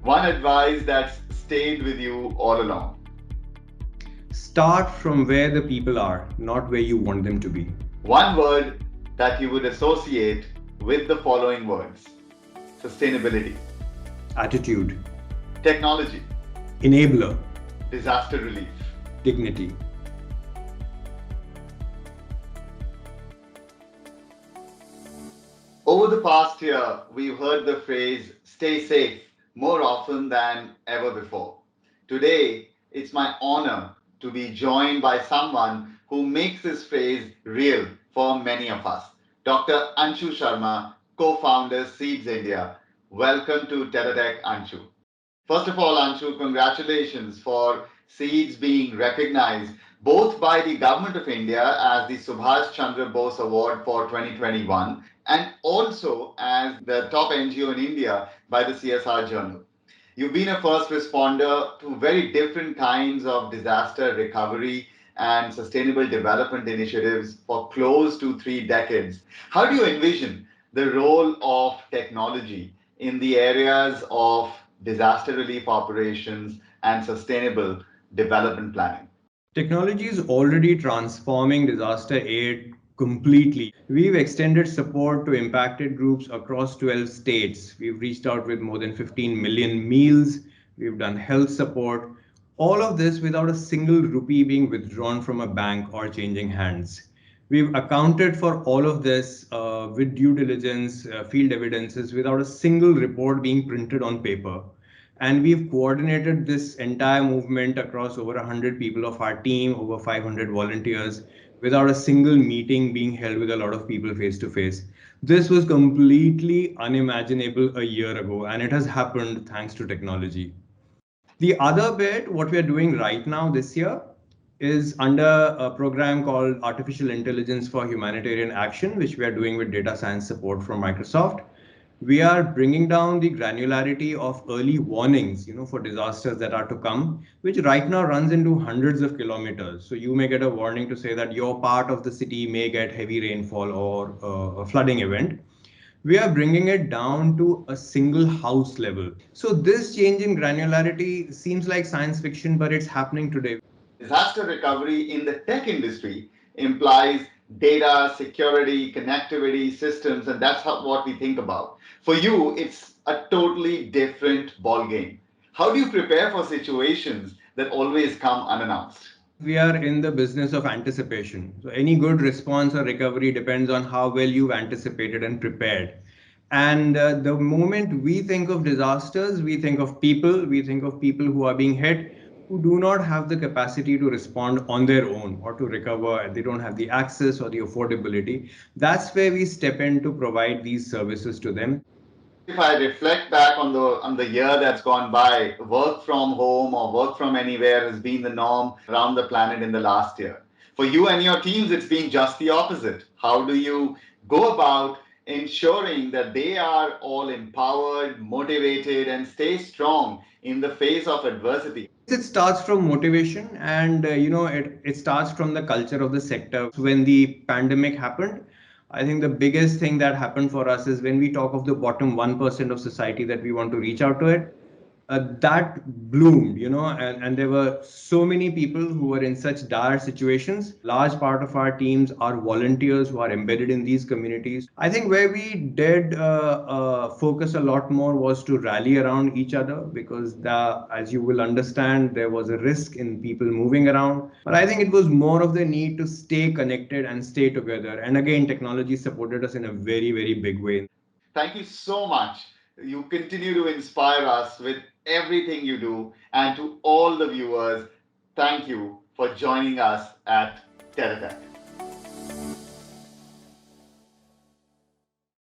One advice that's stayed with you all along. Start from where the people are, not where you want them to be. One word that you would associate with the following words: sustainability, Attitude, technology, enabler, disaster relief. dignity. Over the past year, we've heard the phrase stay safe more often than ever before. Today, it's my honor to be joined by someone who makes this phrase real for many of us. Dr. Anshu Sharma, co founder Seeds India. Welcome to TEDatech, Anshu. First of all, Anshu, congratulations for Seeds being recognized both by the Government of India as the Subhash Chandra Bose Award for 2021 and also as the top NGO in India by the CSR Journal. You've been a first responder to very different kinds of disaster recovery and sustainable development initiatives for close to 3 decades. How do you envision the role of technology in the areas of disaster relief operations and sustainable development planning? Technology is already transforming disaster aid completely. We've extended support to impacted groups across 12 states. We've reached out with more than 15 million meals. We've done health support. All of this without a single rupee being withdrawn from a bank or changing hands. We've accounted for all of this with due diligence, field evidences, without a single report being printed on paper. And we've coordinated this entire movement across over 100 people of our team, over 500 volunteers, without a single meeting being held with a lot of people face to face. This was completely unimaginable a year ago, and it has happened thanks to technology. The other bit, what we are doing right now this year, is under a program called Artificial Intelligence for Humanitarian Action, which we are doing with data science support from Microsoft. We are bringing down the granularity of early warnings, for disasters that are to come, which right now runs into hundreds of kilometers. So you may get a warning to say that your part of the city may get heavy rainfall or a flooding event. We are bringing it down to a single house level. So this change in granularity seems like science fiction, but it's happening today. Disaster recovery in the tech industry implies data, security, connectivity, systems, and that's what we think about. For you, it's a totally different ballgame. How do you prepare for situations that always come unannounced? We are in the business of anticipation. So any good response or recovery depends on how well you've anticipated and prepared. And the moment we think of disasters, we think of people who are being hit, who do not have the capacity to respond on their own or to recover, and they don't have the access or the affordability. That's where we step in to provide these services to them. If I reflect back on the year that's gone by, work from home or work from anywhere has been the norm around the planet in the last year. For you and your teams, it's been just the opposite. How do you go about ensuring that they are all empowered, motivated, and stay strong in the face of adversity? It starts from motivation, and it starts from the culture of the sector. When the pandemic happened, I think the biggest thing that happened for us is when we talk of the bottom 1% of society that we want to reach out to it, that bloomed, and there were so many people who were in such dire situations. Large part of our teams are volunteers who are embedded in these communities. I think where we did focus a lot more was to rally around each other, because as you will understand, there was a risk in people moving around. But I think it was more of the need to stay connected and stay together. And again, technology supported us in a very, very big way. Thank you so much. You continue to inspire us with everything you do. And to all the viewers, thank you for joining us at TEDatech.